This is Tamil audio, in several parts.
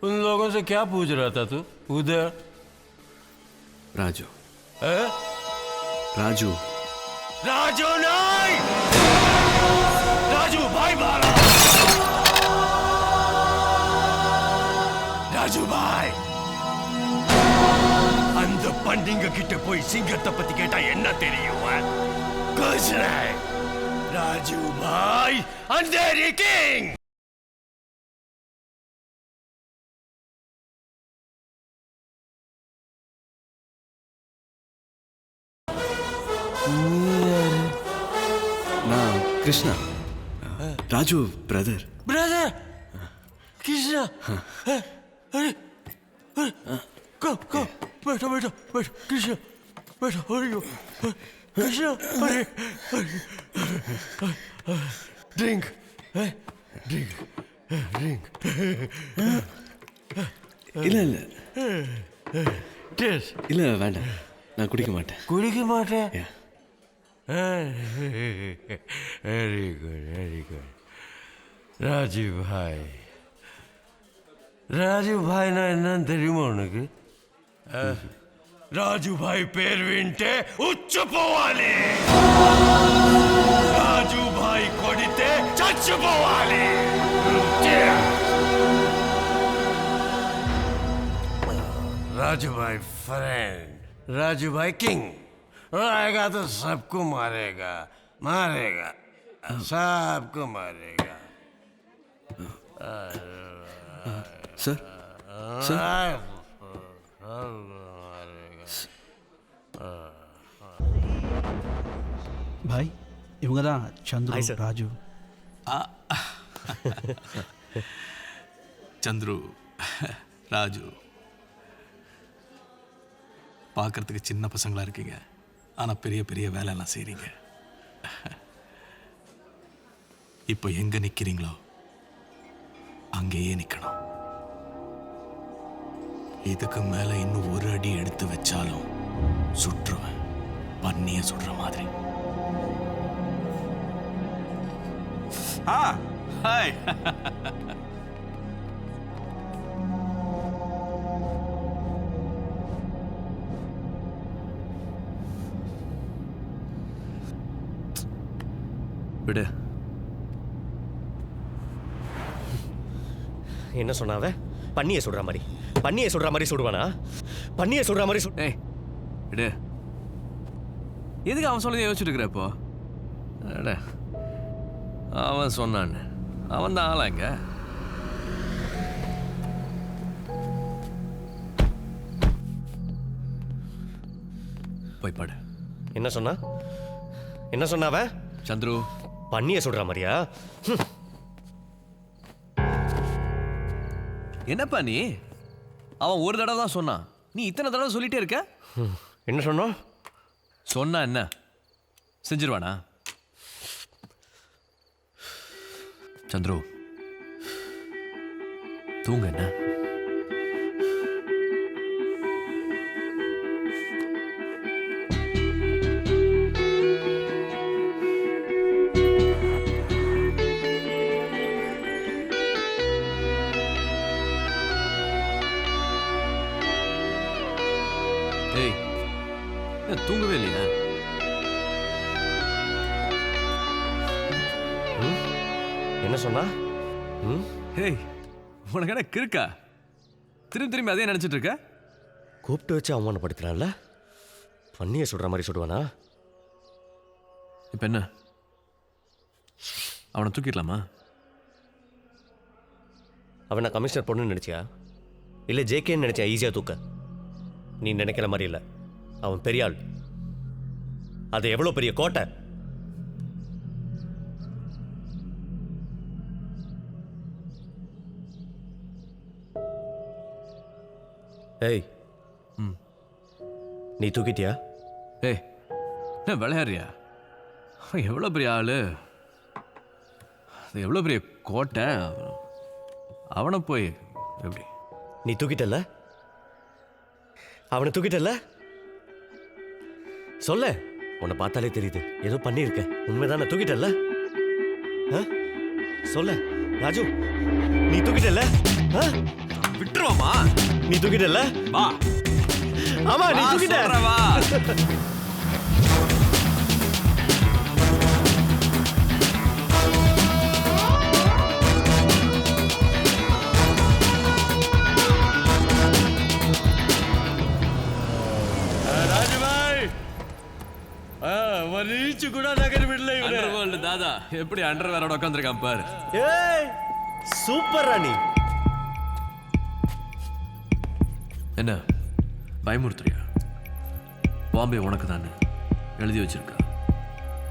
उन लोगों से क्या पूछ रहा था तू उधर? राजू है? राजू राजू नहीं, राजू भाई मारा, ராஜு பாய். அந்த பண்டிங்க கிட்ட போய் சிங்கத்தை பத்தி கேட்டா என்ன தெரியும்? ராஜு பாய் அந்தேரி கிங். நான் கிருஷ்ணா, ராஜு பிரதர். பிரதர் கிருஷ்ணா. अरे अरे कम कम बैठो बैठो बैठो कृष्ण बैठो. अरे कृष्ण अरे ड्रिंक ड्रिंक ड्रिंक. இல்லை இல்லை टेस्ट இல்லை வேண்டாம், நான் குடிக்க மாட்டேன். குடிக்க மாட்டேன். Yeah. वेरी गुड ராஜீவ் பாய். ராஜு பாய் நான் என்னன்னு தெரியுமா உனக்கு? ராஜு பாய் பேர் விంటే ఉచ్చిపోవాలి, రాజు భాయ్ కొడితే చచ్చిపోవాలి. राजू भाई फ्रेंड, राजू भाई किंग. आएगा तो सबको मारेगा, मारेगा, सबको मारेगा. சார் சார் भाई இவங்க தான் சந்துரு, ராஜு. சந்துரு, ராஜு, பார்க்கறதுக்கு சின்ன பசங்களா இருக்கீங்க, ஆனால் பெரிய பெரிய வேலையெல்லாம் செய்கிறீங்க. இப்போ எங்கே நிற்கிறீங்களோ அங்கேயே நிற்கணும். இதுக்கு மேலே இன்னும் ஒரு அடி எடுத்து வச்சாலும் சுற்றுவேன், பன்னியை சுடுற மாதிரி. ஹாய். விடு. என்ன சொன்னாவ? பன்னியை சுடுற மாதிரி, பன்னியை சுடுற மாதிரி சுடுவானா? பன்னியை சுடுற மாதிரி ஏய் விடு. எதுக்கு அவன் சொல்லி யோசிச்சுட்டு இருக்கிற இப்போ? அட அவன் சொன்னான்னு அவன் தான் ஆளாங்க. போய் பாடு. என்ன சொன்னா? என்ன சொன்னாவ? சந்துரு, பன்னியை சுடுற மாதிரியா? என்னப்பா நீ? அவன் ஒரு தடவை தான் சொன்னான், நீ இத்தனை தடவை சொல்லிட்டே இருக்க. என்ன சொன்னோம்? சொன்னா என்ன செஞ்சிருவானா? சந்துரு தூங்க. என்ன தூங்கவே இல்லையா? என்ன சொன்னா? ஹேய், உனக்கு என்ன கிறுக்கா? திரும்பி திரும்பி அதே நினைச்சிட்டு இருக்க? கூப்பிட்டு வச்சு அவமானப்படுத்துறான்ல, பன்னியை சுடுற மாதிரி சுடுவானா? இப்ப என்ன, அவனை தூக்கிடலாமா? அவனை கமிஷனர் பொண்ணுன்னு நினைச்சியா? இல்லை ஜேகேன்னு நினைச்சியா ஈஸியாக தூக்க? நீ நினைக்கிற மாதிரி இல்லை, அவன் பெரிய ஆள். அது எவ்வளோ பெரிய கோட்டை! ஏய், நீ தூக்கிட்டியா? ஏய், என்ன விளையாடுறியா? எவ்வளோ பெரிய ஆளு, எவ்வளோ பெரிய கோட்டை, அவனை போய் எப்படி? நீ தூக்கிட்டல்ல? அவனை தூக்கிட்டல்ல? சொல்ல, உன்னை பார்த்தாலே தெரியுது ஏதோ பண்ணியிருக்க. உண்மைதானே? தூக்கிட்டல்ல? சொல்ல ராஜு, நீ தூக்கிட்டல்ல? விட்டுருவோமா? நீ தூக்கிட்டல? வா. ஆமா நீ வா, தூக்கிட்ட. சொல்றேன், வா. ராஜபாய் ஒரு ஈச்சு கூட நகர் விடல இவரு. Underworld தாதா எப்படி அண்டர்வேரோட உட்காந்துருக்கான் பாரு. ஏய் சூப்பர் ராணி. என்ன பயமுறுத்துறியா? பாம்பே உனக்கு தானே எழுதி வச்சிருக்கா.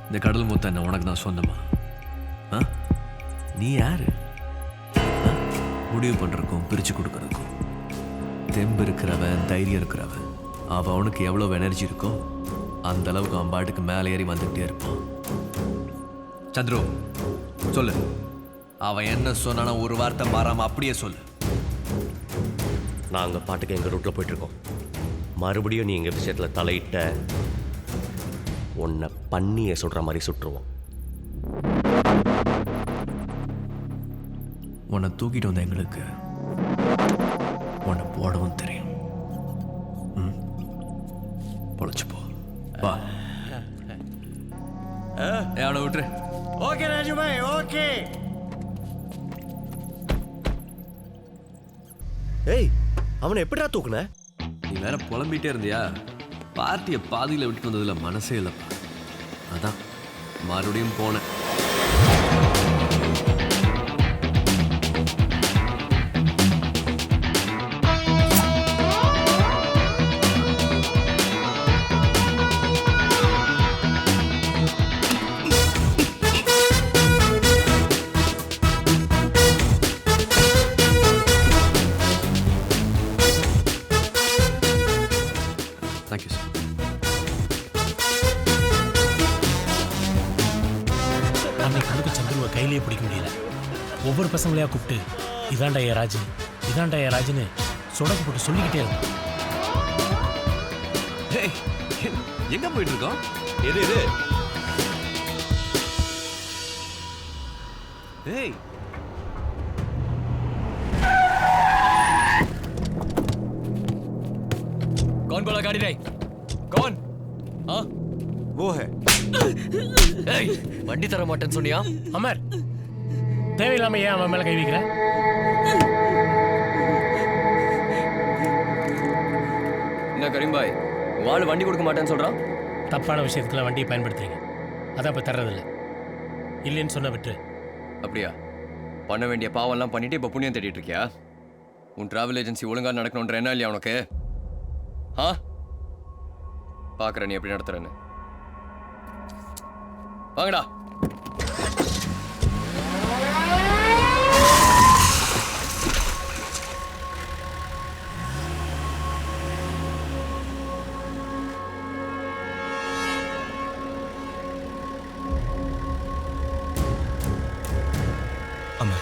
இந்த கடல் முத்த என்ன உனக்கு தான் சொந்தமா? ஆ? நீ யாரு? ஆ? முடிவு பண்றதுக்கும் பிரிச்சு கொடுக்கறதுக்கும் தெம்பு இருக்கிறவன், தைரியம் இருக்கிறவன், அவனுக்கு எவ்வளவு எனர்ஜி இருக்கோ அந்த அளவுக்கு அவன் பாட்டுக்கு மேலே ஏறி வந்துகிட்டே இருப்பான். சந்துரு சொல்லு, அவன் என்ன சொன்னானா ஒரு வார்த்தை மாறாம அப்படியே சொல்லு. நாங்க பாட்டுக்கு எங்க ரூட்ல போயிட்டு இருக்கோம். மறுபடியும் நீ எங்க விஷயத்துல தலையிட்ட உன்னை பண்ணிய சுடுற மாதிரி சுட்டுருவோம். உன்னை தூக்கிட்டு வந்த எங்களுக்கு உன்னை போடவும் தெரியும். பொழைச்சு போ. வா. அவனை விட்டுரு. Okay Rajabhai okay. ஏய் அவனை எப்படிடா தூக்குன? நீ வேற புலம்பிட்டே இருந்தியா? பார்ட்டியை பாதியில் விட்டு வந்ததுல மனசே இல்லைப்பா. அதான் மறுபடியும் போனேன். Thank you sir. அன்னைக்கு எனக்கு சந்துருவை கையிலேயே பிடிக்க முடியல. ஒவ்வொரு பசங்களையா கூப்பிட்டு இதாண்டா ஏ ராஜு, இதாண்டா ஏ ராஜுன்னு சொடக்கு போட்டு சொல்லிக்கிட்டே இருந்தான். ஏய், எங்க போயிட்டு இருக்கோம்? எது எது? ஏய், कौन बोला गाड़ी नहीं? कौन? हाँ? वो है. ஏய், வண்டி தர மாட்டேன்னு சொன்னியா? அமர், தேவையில்லாம ஏன் அவன் மேல கை வைக்கிற? என்ன கரீம் பாய், வாள் வண்டி கொடுக்க மாட்டேன்னு சொல்றான்? தப்பான விஷயத்துக்குலாம் வண்டியை பயன்படுத்துறீங்க. அதான் இப்போ தர்றதில்ல. இல்லைன்னு சொன்ன விட்டு. அப்படியா? பண்ண வேண்டிய பாவம்லாம் பண்ணிட்டு இப்போ புண்ணியம் தேடிட்டு இருக்கியா? உன் டிராவல் ஏஜென்சி ஒழுங்கா நடக்கணுன்ற என்ன இல்லையா உனக்கு? ஆ, பார்க்குற நீ எப்படி நடத்துறேன்னு. வாங்கடா. ஆமா,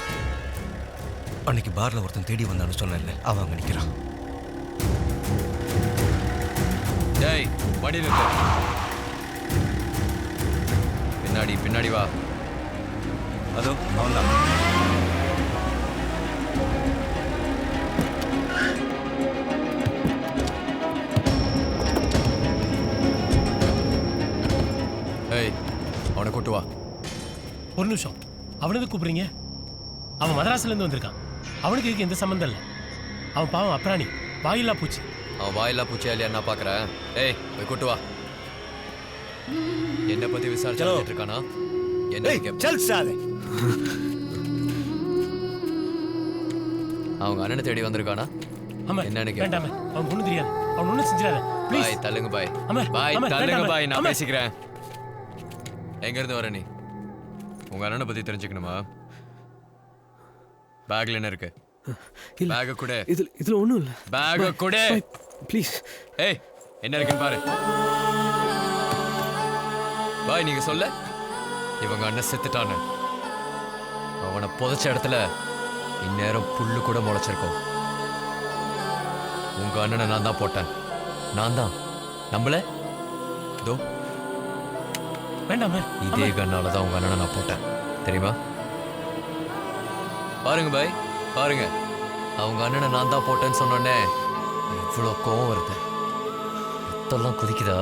அன்னைக்கு பார்ல ஒருத்தன் தேடி வந்தான்னு சொன்னேன்ல, அவன் அங்க நிக்கிறான். டேய், வண்டி நிறுத்து. பின்னாடி பின்னாடி வா. அதோ அவன்தான். ஏய், அவனை கூட்டு வா. ஒரு நிமிஷம், அவனுக்கு கூப்பிடுறீங்க? அவன் மதராஸ்லேருந்து வந்திருக்கான். அவனுக்கு இதுக்கு எந்த சம்மந்தம் இல்லை. அவன் பாவம் அப்ராணி, வாயில்லா பூச்சி. அவன் வாயிலா பூச்சியா இல்லையா நான் பார்க்குறேன். ஏய், போய் கூட்டு வா. என்ன பத்தி விசாரிச்சுட்டு இருக்கானா? என்ன கேப்? चल साले. அவங்க அண்ணனை தேடி வந்திருக்கானா? அமர், என்னன்னு கேப்பா? வேண்டாமே, அவன் ஒன்றும் தெரியாது. அவன் ஒன்றும் செஞ்சிடாத. ப்ளீஸ். பாய், தள்ளுங்க பாய். அமர், பாய், அமர், தள்ளுங்க வேண்டாம், பாய், நான் அமர். பேசிக்கிறேன். எங்க இருந்து வர நீ? உங்க அண்ணனை பத்தி தெரிஞ்சுக்கணுமா? பேக்ல என்ன இருக்கு? பேக் கூட. இதுல ஒண்ணும் இல்ல. பேக் கூட. ப்ளீஸ். ஏய், என்ன இருக்குன்னு பாரு. பாய், நீங்க சொல்ல. இவங்க அண்ணன் செத்துட்டான்னு. அவனை புதைச்ச இடத்துல இந்நேரம் புல்லு கூட முளைச்சிருக்கும். உங்க அண்ணனை நான் தான் போட்டேன். நான் தான். நம்பல? இதோ வேண்டாமே. இதே கண்ணால தான் உங்க அண்ணனை நான் போட்டேன். தெரியுமா? பாருங்க பாய், பாருங்க. அவங்க அண்ணனை நான் தான் போட்டேன்னு சொன்னோடனே இவ்வளோ கோவம் வருது. ரத்தம்லாம் குதிக்குதா?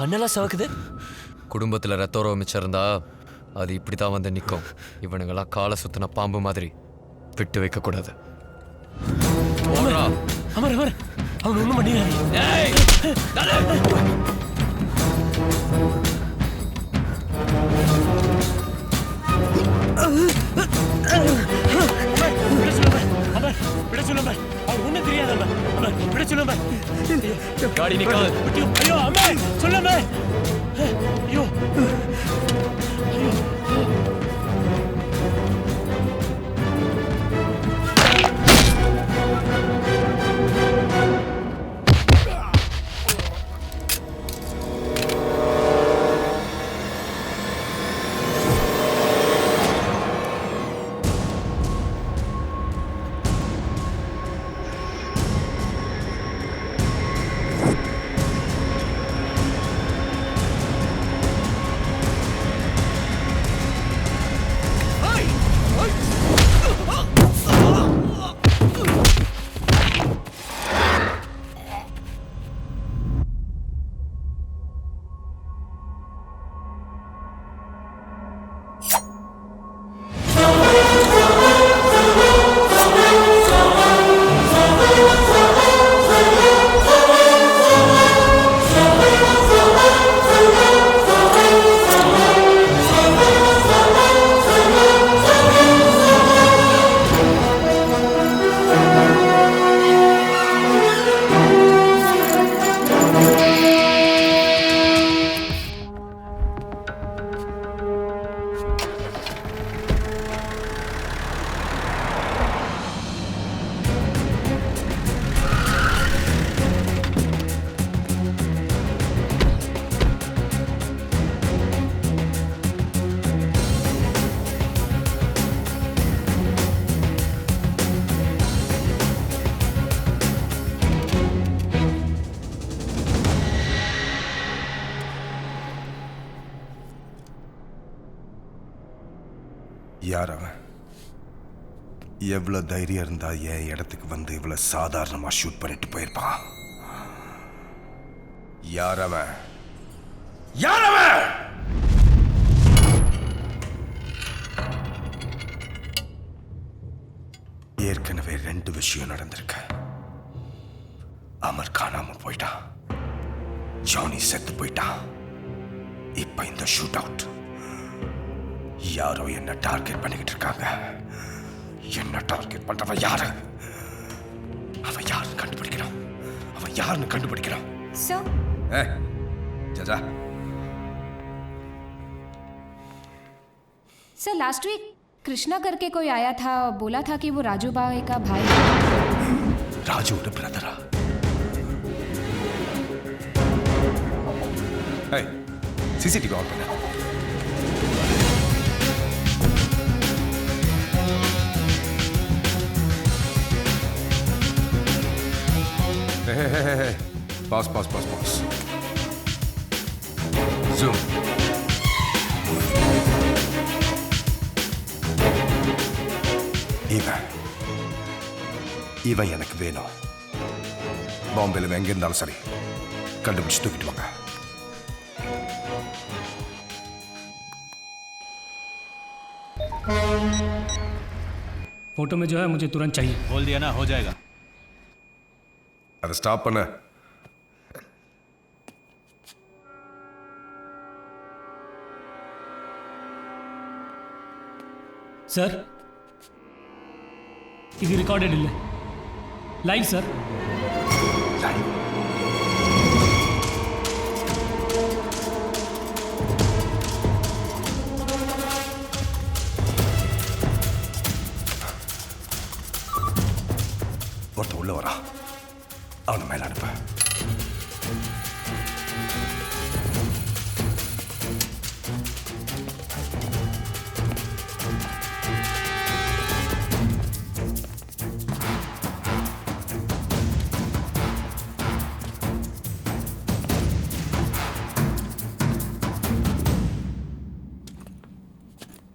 கண்ணெல்லாம் சவக்குது. குடும்பத்தில் ரத்த உறவு மிச்சம் இருந்தா அது இப்படி தான் வந்து நிற்கும். இவனுங்கெல்லாம் காலை சுத்தின பாம்பு மாதிரி விட்டு வைக்கக்கூடாது. அமர் அமர் அவன் ஒன்றும் பண்ணிடாரு. விட சொல்லுங்க, அவர் ஒன்றும் தெரியாதம்மா. விட சொல்லுங்க. காடி நிக்காது. ஐயோ அம்மா சொல்லுங்க. ஐயோ ஐயோ யார் அவன்? எவ்வளவு தைரியம் இருந்தா என் இடத்துக்கு வந்து இவ்வளவு சாதாரணமா ஷூட் பண்ணிட்டு போயிருப்பான்? யார் அவன்? யார் அவன்? ஏற்கனவே 2 விஷயம் நடந்திருக்கு. அமர் காணாம போயிட்டான், ஜானி செத்து போயிட்டான். இப்ப இந்த ஷூட் அவுட். யாரோ என்ன டார்கெட் பண்ணிக்கிட்டு இருக்காங்க. என்ன டார்கெட் பண்றவன் யாரு? அவன் யாருன்னு கண்டுபிடிக்கணும். அவன் யாருன்னு கண்டுபிடிக்கணும். सर लास्ट वीक कृष्णा करके कोई आया था, बोला था कि वो राजू भाई का भाई है। राजू द ब्रदरा? सीसीटीवी ऑन करना. Hey. Pause. Zoom. இவன் எனக்கு வேணும். பாம்பேல எங்க இருந்தாலும் சரி கண்டுபிடிச்சு தூக்கிட்டு வாங்க. फोटो में जो है मुझे तुरंत चाहिए. बोल दिया ना, हो जाएगा. அதை ஸ்டாப் பண்ண. सर ఇది రికార్డెడ్ ಇಲ್ಲ లైవ్ సార్. ஒருத்த உள்ள வரா, அவனை மேல அனுப்ப.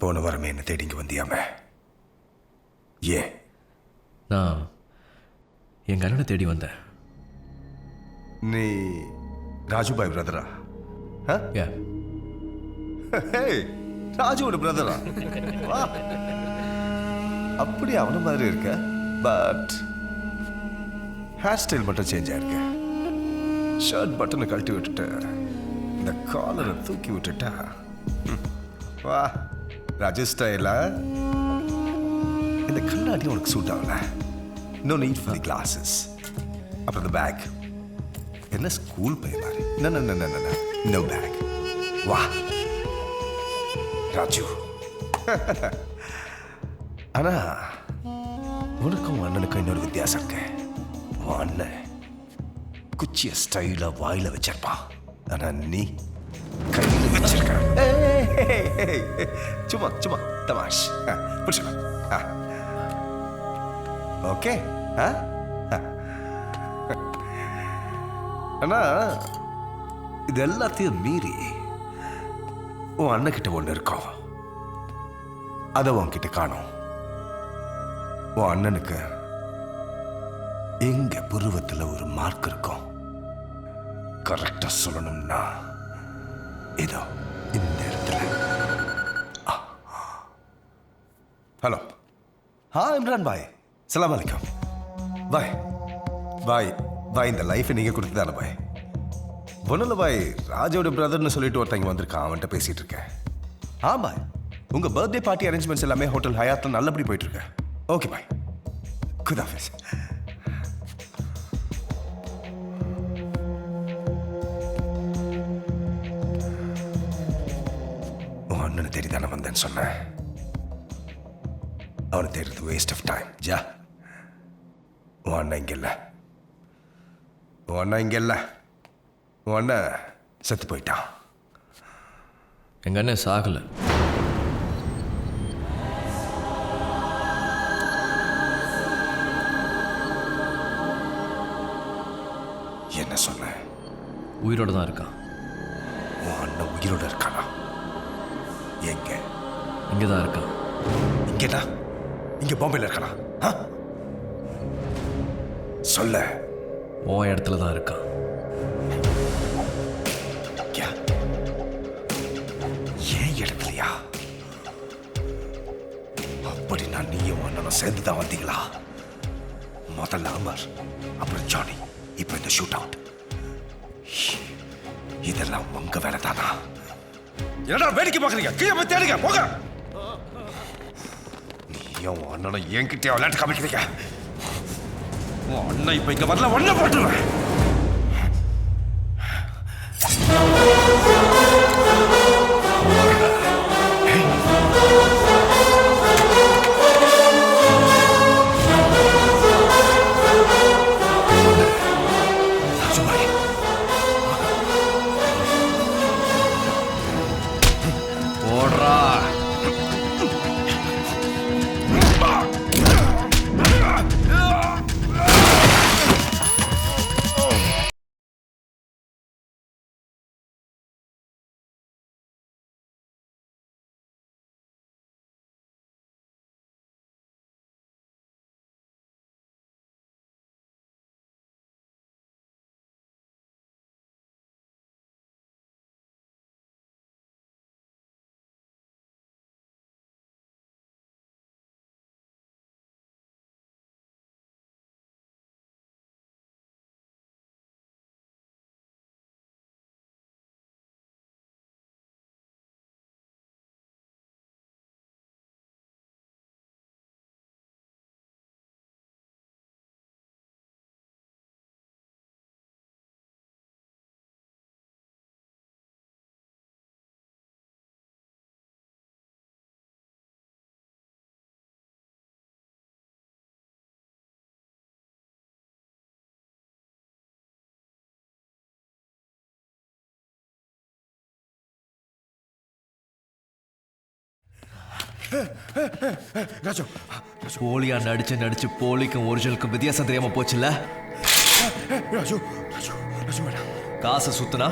போன வாரமே என்ன தேடி இங்க வந்தியாம? ஏன் நான் எங்கள் அண்ணனை தேடி வந்தேன். நீ ராஜுபாய் பிரதரா? ஏ ராஜுவோட பிரதரா? அப்படி அவன மாதிரி இருக்க, பட் ஹேர் ஸ்டைல் மட்டும் சேஞ்ச் ஆயிருக்க. ஷர்ட் பட்டனை கழட்டி விட்டுட்டு இந்த காலரை தூக்கி விட்டுட்டா வா ராஜு ஸ்டைலா. இந்த கண்ணாடி உனக்கு சூட் ஆகல. No need for the glasses. அப்புறம் இந்த பேக் என்ன ஸ்கூல் பையன் மாதிரி? No bag. வா ராஜு. ஆனா உனக்கும் அண்ணனுக்கும் இன்னொரு வித்தியாசம் இருக்கு. அண்ணன் குச்சிய ஸ்டைலா வாயில வச்சிருப்பான், ஆனா நீ கையில வச்சிருக்க. சும்மா சும்மா தமாஷ். புடிச்சுக்கோ. ஓகே. ஆனா இது எல்லாத்தையும் மீறி உன் அண்ணன் கிட்ட ஒண்ணு இருக்கும். அதை உன்கிட்ட காணும். உன் அண்ணனுக்கு எங்க புருவத்துல ஒரு மார்க் இருக்கும். கரெக்டா சொல்லணும்னா இதோ இந்த இடத்துல. ஹலோ. இம்ரான் பாய், சலாம் அலைக்கும். பாய் பாய் பாய், இந்த லைஃபை நீங்க கொடுத்துதானே பாய்? ஒன்னும் பாய், ராஜோட பிரதர்னு சொல்லிட்டு ஒருத்தங்க வந்திருக்கான், அவன்கிட்ட பேசிட்டு இருக்கேன். பாய், உங்க பர்த்டே பார்ட்டி அரேஞ்ச்மெண்ட்ஸ் எல்லாமே ஹோட்டல் ஹயாத்ல நல்லபடி போயிட்டு இருக்கு. ஓகே பாய், குதாஃபிஸ். உன் அண்ணனை தேடி தானே வந்தேன்னு சொன்னேன். அவனை தேடுறது வேஸ்ட் ஆஃப் டைம். ஜா, உன் அண்ணன் இங்க இல்லை. உன் அண்ணன் இங்க இல்லை. உன் அண்ணன் செத்து போயிட்டான். எங்கள் அண்ணன் சாகலை. என்ன சொன்ன? உயிரோட தான் இருக்கான். உன் அண்ணன் உயிரோட இருக்கானா? எங்க? இங்கே தான் இருக்கான். இங்கேதான்? இங்க பாம்பேல இருக்கானா? சொல்ல. உன் இடத்துல தான் இருக்கான். ஏன் இடத்துலயா? அப்படின்னா நீயும் அண்ணனும் சேர்ந்து தான் வந்தீங்களா? முதல்ல அமர், அப்புறம் ஜானி, இப்ப இந்த ஷூட் அவுட். இதெல்லாம் உங்க வேலை தானா? என்னடா வேடிக்கை பார்க்கறீங்க? கீழே போய் தேடுங்க, போங்க. நீயும் அண்ணனும் என்கிட்ட விளையாட்டு காமிக்கிறீங்க. உன் அண்ணன் இப்ப இங்க வரல, ஒண்ணு போட்டுருவேன். ராஜு, போலியா நடிச்சு போலிக்கும் ஒரிஜினலுக்கும் வித்தியாசம் தெரியாம போச்சுல்ல? ராஜு, ராஜு, ராஜு மேடம், காசை சுத்துனா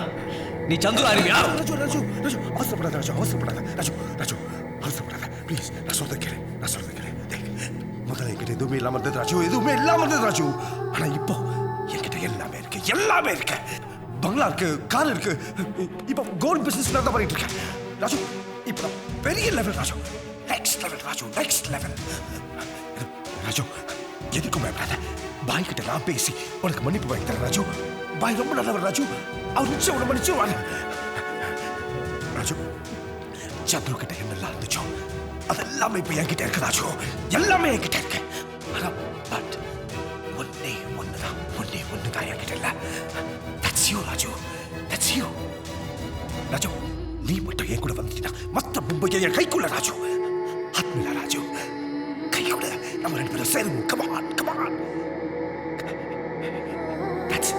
நீ சந்துரு அறிவியா? ராஜு, ராஜு, ராஜு, அவசரப்படாத ராஜு, அவசரப்படாத ராஜு, ராஜு, அவசரப்படாத ப்ளீஸ். நான் சொல்றத கேளு. முதல்ல என்கிட்ட என்கிட்ட எதுவுமே இல்லாம இருந்தது ராஜு, எதுவுமே இல்லாம இருந்தது ராஜு. ஆனா இப்போ என்கிட்ட எல்லாமே இருக்கு, எல்லாமே இருக்கு. பங்களா இருக்கு, கார் இருக்கு. இப்போ கோல்ட் பிசினஸ் தான் பண்ணிட்டு இருக்கேன் ராஜு. இப்போ நான் பெரிய level Raju, next level Raju, next level Raju. எதுக்கும் பயப்படாத. பாய் கிட்ட நான் பேசி உனக்கு மன்னிப்பு வாங்கி தரேன் ராஜு. பாய் ரொம்ப நல்லவர் ராஜு, அவர் நிச்சயம் உன்னை மன்னிச்சுவாங்க ராஜு. சந்துரு கிட்ட என்னெல்லாம் இருந்துச்சோ அதெல்லாமே இப்ப என்கிட்ட இருக்கு ராஜு, எல்லாமே என்கிட்ட இருக்கு. ஆனா பட் ஒன்னே ஒண்ணுதான் என்கிட்ட இல்ல. That's you Raju, that's you Raju. நீ மட்டும் என் கூட வந்துட்டீங்கன்னா மொத்த மும்பையை என் கைக்குள்ள ராஜு. ஆத்மிலா ராஜு, கைக்குள்ள நம்ம ரெண்டு பேரும் சேருவோம். Come on, come on. That's it.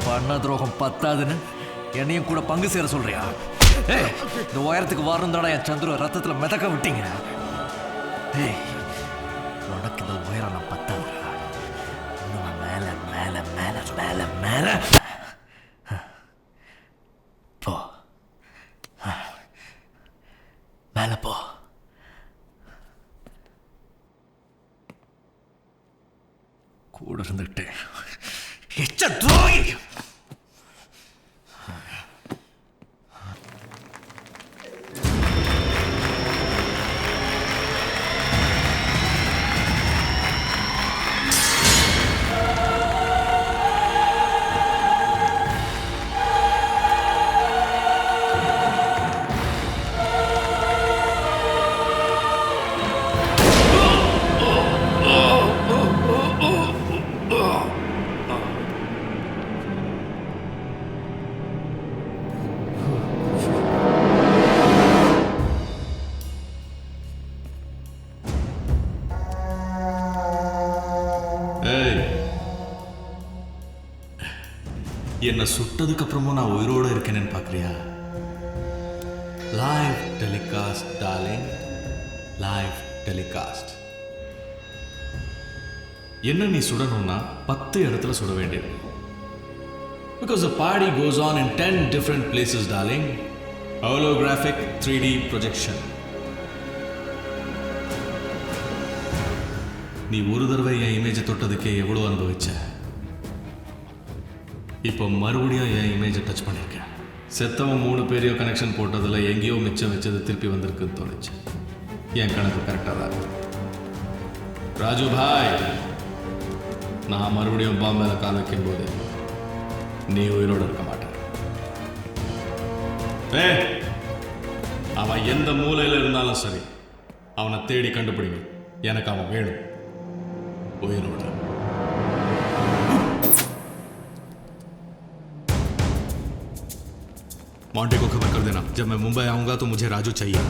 பண்ண துரோகம் பத்தாதுன்னு என்னையும் கூட பங்கு சேர சொல்றியா? இந்த உயரத்துக்கு வரணும்தாடா என் சந்துரு ரத்தத்துல மிதக்க விட்டீங்க. உனக்கு இந்த உயரம் நான் பத்தாதுடா. இன்னும் மேல மேல மேல மேல மேல போ, மேல போ. கூட இருந்துகிட்டு எச்ச துரோகி. என்னை சுட்டதுக்கு அப்புறமும் நான் உயிரோடு இருக்கேன்னு பார்க்குறியா? Live telecast darling, live telecast. என்ன நீ சுடணும்னா 10 இடத்துல சுட வேண்டியது. Because the party goes on in 10 different places, darling. Holographic 3D projection. நீ ஒரு தடவை என் இமேஜை தொட்டதுக்கே எவ்வளோ அனுபவிச்ச. இப்போ மறுபடியும் என் இமேஜை டச் பண்ணியிருக்கேன். செத்தவன் 3 பேரையும் கனெக்ஷன் போட்டதில் எங்கேயோ மிச்சம் வச்சது திருப்பி வந்திருக்குன்னு தோணுச்சு. என் கணக்கு கரெக்டாக தான் இருக்கு. ராஜு பாய், நான் மறுபடியும் பாம்பு மேலே கால் வைக்கும் போது நீ உயிரோடு இருக்க மாட்டேன். அவன் எந்த மூலையில் இருந்தாலும் சரி, அவனை தேடி கண்டுபிடிங்க. எனக்கு அவன் வேணும் உயிரோடு. मॉन्टे को खबर कर देना, जब मैं मुंबई आऊंगा तो मुझे राजू चाहिए.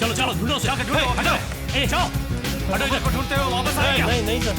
चलो चलो ढूंढो, जाकर ढूंढो, हटो, जाओ, हटो इधर को ढूंढते हुए वापस आए क्या? नहीं सर.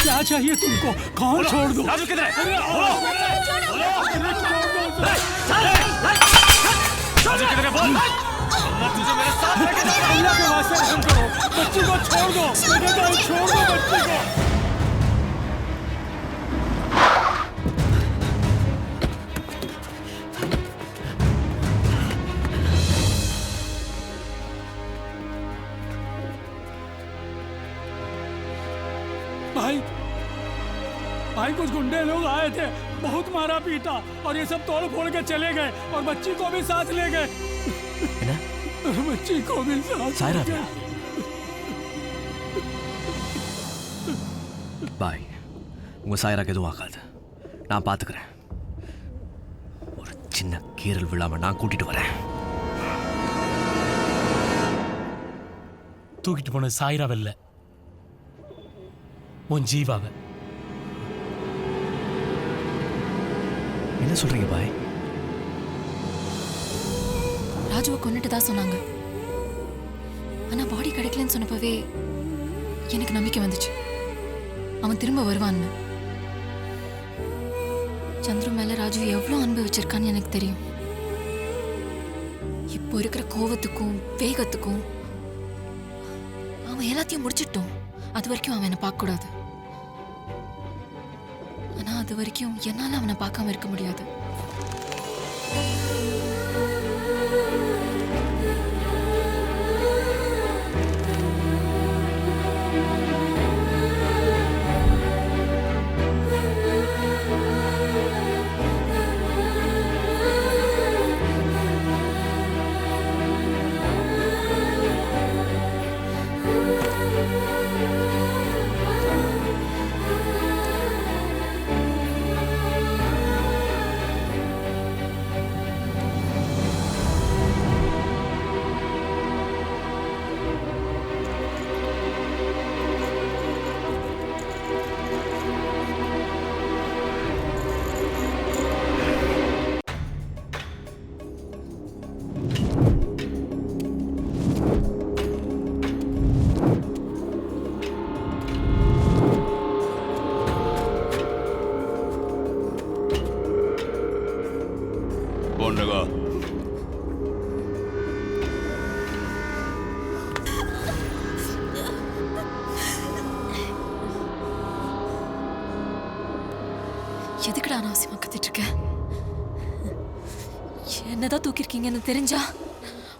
क्या चाहिए तुमको? कौन छोड़ दो? राजू किधर है? राजू किधर है? बोल। तुझे मेरे साथ लेके जाऊंगा। अल्लाह के वास्ते रहम करो, बच्ची को छोड़ दो, छोड़ दो बच्ची को। भाई कुछ गुंडे लोग आए थे, बहुत मारा पीटा और ये सब तोड़ फोड़ के चले गए और बच्ची को भी साथ ले गए. बच्ची को भी साथ ले गए. பாய், உங்க சாயராக்கு எதுவும் ஆகாது, நான் பார்த்துக்கிறேன். சின்ன கீறல் விழாம நான் கூட்டிட்டு வரேன். தூக்கிட்டு போன சாயிராவில்ல, உன் ஜீவாவை. என்ன சொல்றீங்க பாய்? ராஜுவை கொன்னுட்டு தான் சொன்னாங்க. ஆனா பாடி கிடைக்கலன்னு சொன்னப்பவே எனக்கு நம்பிக்கை வந்துச்சு, அவன் திரும்ப வருவான்னு. சந்துரு மேல ராஜு எவ்வளவு அன்பு வச்சிருக்கான்னு எனக்கு தெரியும். இப்போ இருக்கிற கோவத்துக்கும் வேகத்துக்கும் அவன் எல்லாத்தையும் முடிச்சிட்டோம். அது வரைக்கும் அவன் என்னை பார்க்க கூடாது. ஆனா அது வரைக்கும் என்னால அவனை பார்க்காம இருக்க முடியாது. எதுக்குடா அனாவசியமா கத்திட்டு இருக்க? என்னதான் தூக்கிருக்கீங்கன்னு தெரிஞ்சா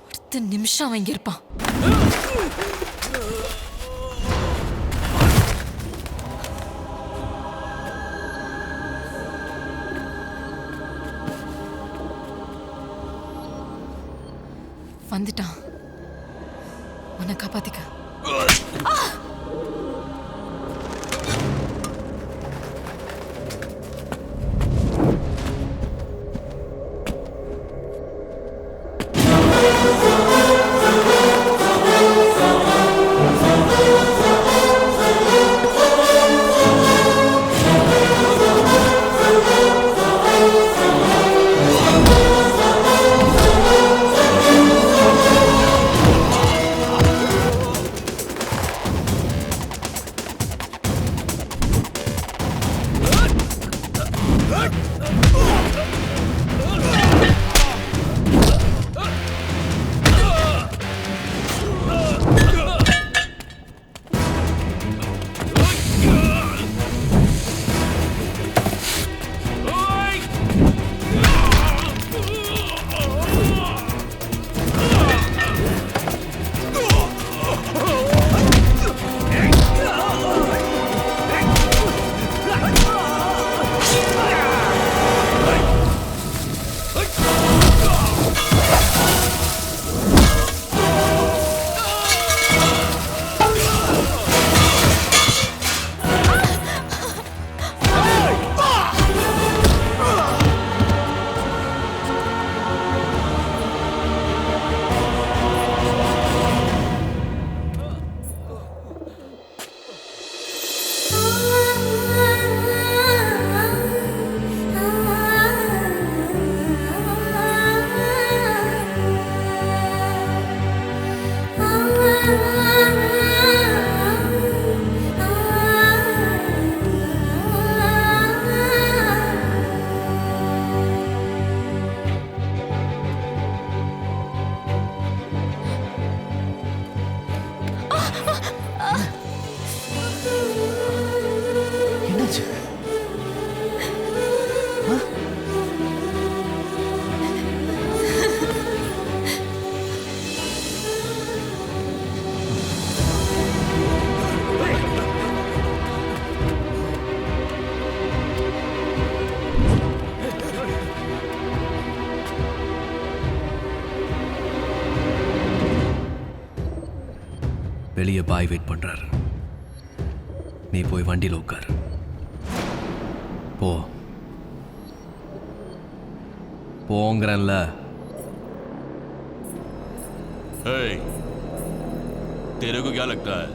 அடுத்த நிமிஷம் அவன் இங்க இருப்பான். வந்துட்டான், உன்னை காப்பாத்திக்க. வெளியே பாய் வெயிட் பண்றாரு. நீ போய் வண்டியில் உட்கார். போ. போங்கிறேன்ல. तेरे को क्या लगता है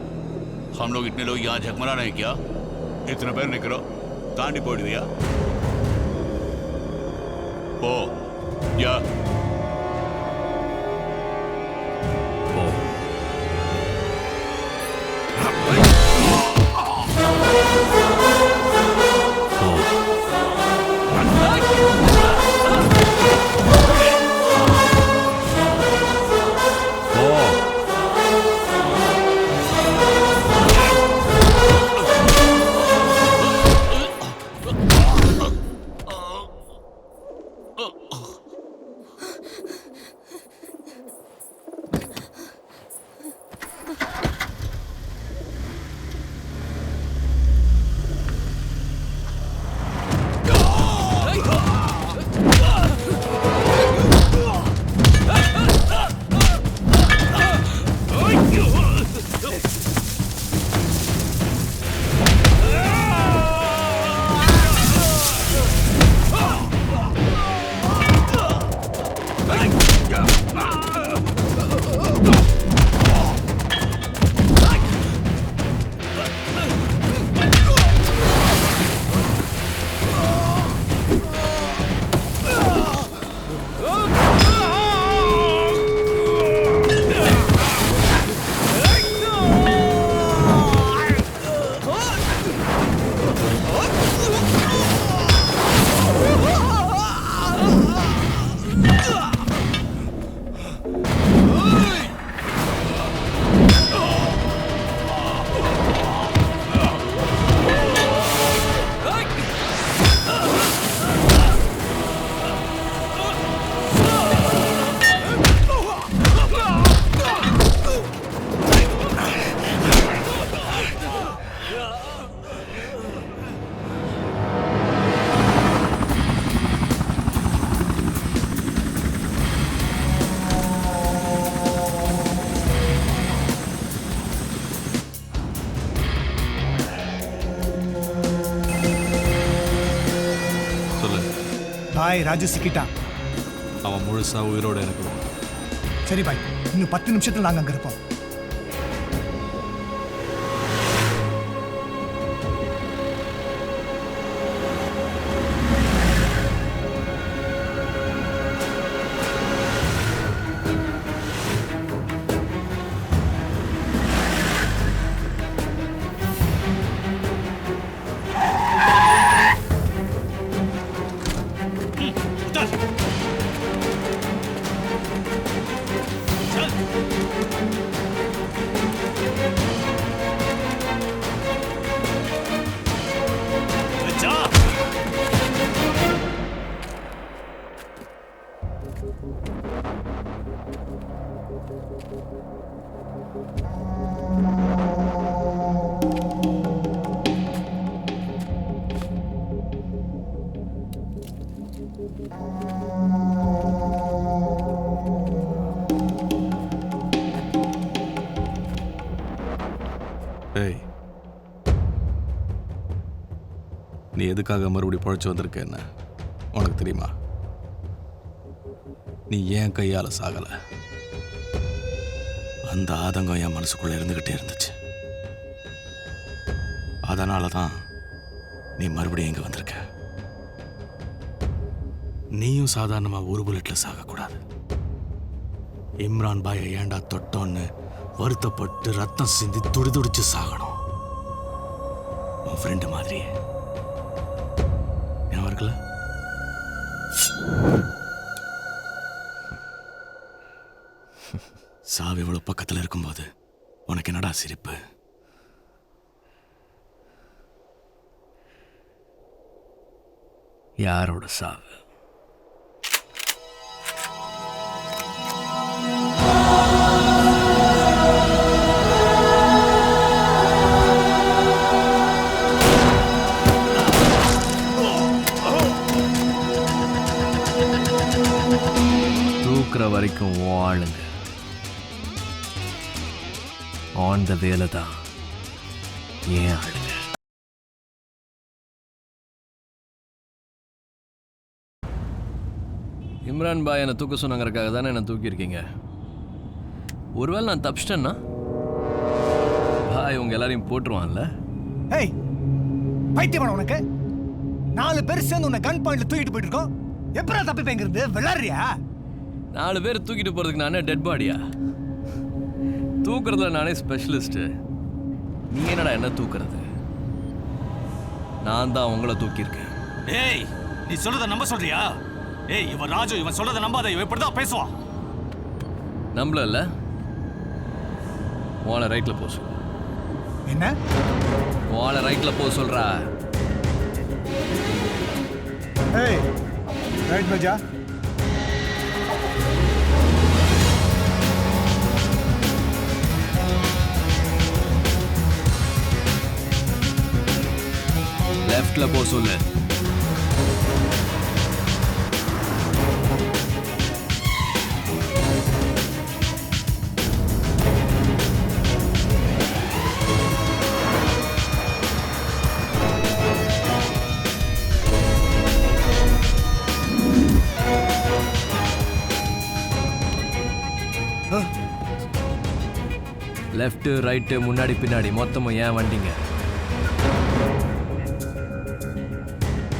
हम लोग इतने लोग यहाँ झकमरा रहे हैं क्या? इतने पैर निकलो तांडी पोड़ दिया ओ या போ. பாய் ராஜு சிக்கிட்டான். அவன் முழுசா உயிரோட எனக்கு வேணும். சரி பாய், இன்னும் 10 நிமிஷத்துல நாங்க அங்க இருப்போம். ஏய், நீ எதுக்காக மறுபடியும் பழைச்சு வந்திருக்க? என்ன உனக்கு தெரியுமா? நீ ஏன் கையால சாகல, அந்த ஆதங்கம் என் மனசுக்குள்ள இருந்துகிட்டே இருந்துச்சு. அதனால தான் நீ மறுபடியும் இங்க வந்திருக்க. நீயும் சாதாரணமா ஒரு புல்லட்ல சாகக்கூடாது. இம்ரான் பாயை ஏண்டா தொட்டோன்னு வருத்தப்பட்டு ரத்தம் சிந்தி துடிதுடிச்சு சாகணும். உன் ஃப்ரெண்டு மாதிரியே. ஞாபகம் இருக்குல்ல? சாவு இவ்வளவு பக்கத்துல இருக்கும்போது உனக்கு என்னடா சிரிப்பு? யாரோட சாவு? தூக்குற வரைக்கும் வாழுங்க. ஆன் த வேலை தான் ஏன் ஆளுங்க. இம்ரான் பாய் என்னை தூக்க சொன்னாங்கிறக்காக தானே என்னை தூக்கியிருக்கீங்க. ஒருவேளை நான் தப்பிச்சிட்டேன்னா பாய் உங்க எல்லாரையும் போட்டுருவான்ல. ஏய் பைத்தியமான உனக்கு 4 பேர் சேர்ந்து உன்னை கன் பாயிண்ட்ல தூக்கிட்டு போயிட்டு இருக்கோம். எப்படா தப்பிப்பேங்கிறது விளையாடுறியா? 4 பேர் தூக்கிட்டு போறதுக்கு நானே டெட் பாடியா? தூக்குறதுல நானே ஸ்பெஷலிஸ்ட். நீ என்னடா என்ன தூக்குறது? நான் தான் உங்களை தூக்கியிருக்கேன். ஏய் நீ சொல்றத நம்ப சொல்றியா? ஏய் இவன் ராஜு, இவன் சொல்றத நம்பாத. இவன் இப்படிதான் பேசுவான். நம்பல வாழ ரைட்ல போ சொல்லு. என்ன வாழ ரைட்ல போ சொல்றா? ஏய் ரைட் பஜா. லெஃப்ட்ல போ சொல்லு. லெஃப்ட் ரைட்டு முன்னாடி பின்னாடி மொத்தமும் ஏன் வண்டிங்க?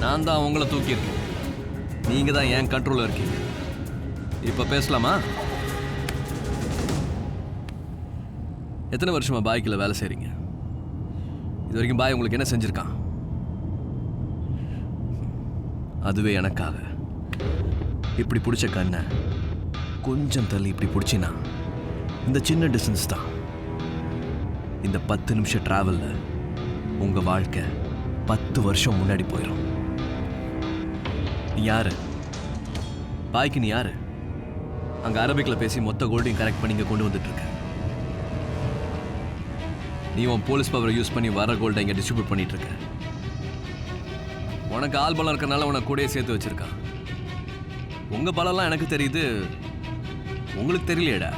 நான் தான் உங்களை தூக்கியிருக்கேன். நீங்க தான் என் கண்ட்ரோல்ல இருக்கீங்க. இப்ப பேசலாமா? எத்தனை வருஷமா பாய்க்கில் வேலை செய்றீங்க? இது வரைக்கும் பாய் உங்களுக்கு என்ன செஞ்சிருக்கான்? அதுவே எனக்காக. இப்படி பிடிச்ச கண்ணை கொஞ்சம் தள்ளி இப்படி பிடிச்சினா இந்த சின்ன டிஸ்டன்ஸ் தான். இந்த 10 நிமிஷம் டிராவல்ல உங்க வாழ்க்கை 10 வருஷம் முன்னாடி போயிடும். நீ யாரு? பாய்க்கு நீ யாரு? அங்க அரபிக்ல பேசி மொத்த கோல்டையும் கரெக்ட் பண்ணி இங்க கொண்டு வந்துட்டு இருக்க. நீ உன் போலீஸ் பவரை யூஸ் பண்ணி வர கோல்டை இங்க டிஸ்ட்ரிபியூட் பண்ணிட்டு இருக்க. உனக்கு ஆள் பலம் இருக்கனால உனக்கு கூடயே சேர்த்து வச்சிருக்கான். உங்க பலம்லாம் எனக்கு தெரியுது, உங்களுக்கு தெரியலையேடா.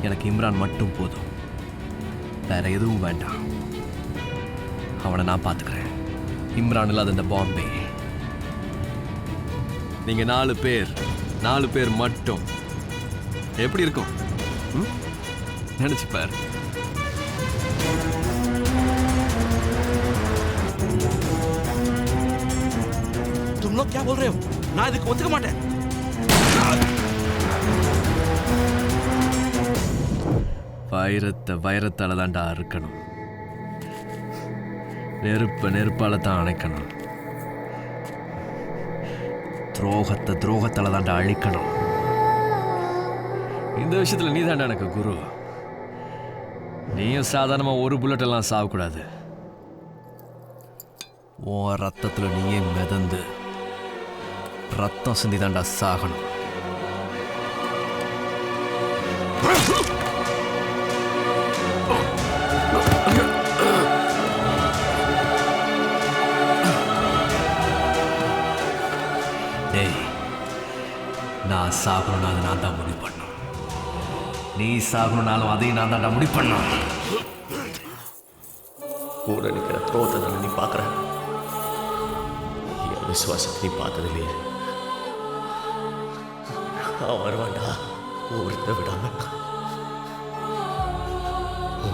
எனக்கு இம்ரான் மட்டும் போதும், வேற எதுவும் வேண்டாம். அவனை நான் பார்த்துக்கிறேன். இம்ரான் இல்லாத இந்த பாம்பே. நீங்க 4 பேர் மட்டும் எப்படி இருக்கும் நினைச்சு பாரு. तुम लोग क्या बोल रहे हो? நான் இதுக்கு ஒத்துக்க மாட்டேன். வைரத்தால தான்டா அறுக்கணும். நெருப்பால தான் அணைக்கணும். துரோகத்தால தான்டா அழிக்கணும். இந்த விஷயத்துல நீ தான்டா எனக்கு குரு. நீயும் சாதாரணமா ஒரு புல்லட் எல்லாம் சாகக்கூடாது. உன் ரத்தத்துல நீயே மிதந்து ரத்தம் சிந்தி தான்டா சாகணும். நான் சாகணும்னா அதை நான் தான் முடிவு பண்ணும். நீ சாகணும்னாலும் அதையும் நான் தான் முடிவு பண்ணும். கூட நிற்கிற துரோகத்தை தானே நீ பார்க்குற. என் விசுவாசத்தை நீ பார்த்தது இல்லையே. அவன் வருவான்டா, ஒருத்த விடாம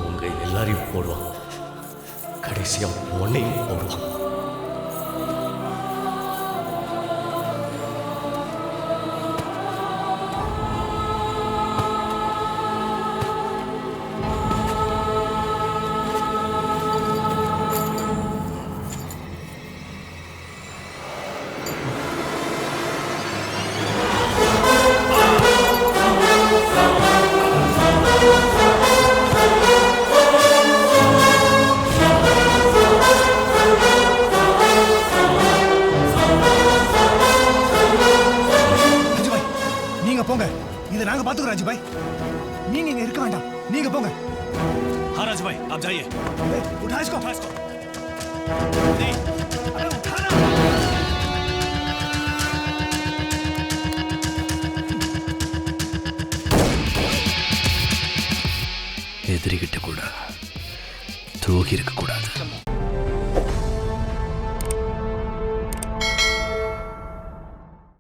உங்க எல்லாரையும் போடுவான். கடைசியா உன்னையும் போடுவான். போங்க, இதை நாங்க பாத்துக்கிறோம் ராஜு பாய். நீங்க இங்க இருக்க வேண்டாம், நீங்க போங்க. हाँ राजू भाई आप जाइए. उठा इसको. अरे उठा ना. எதிரிகிட்ட கூட துரோகி இருக்க கூட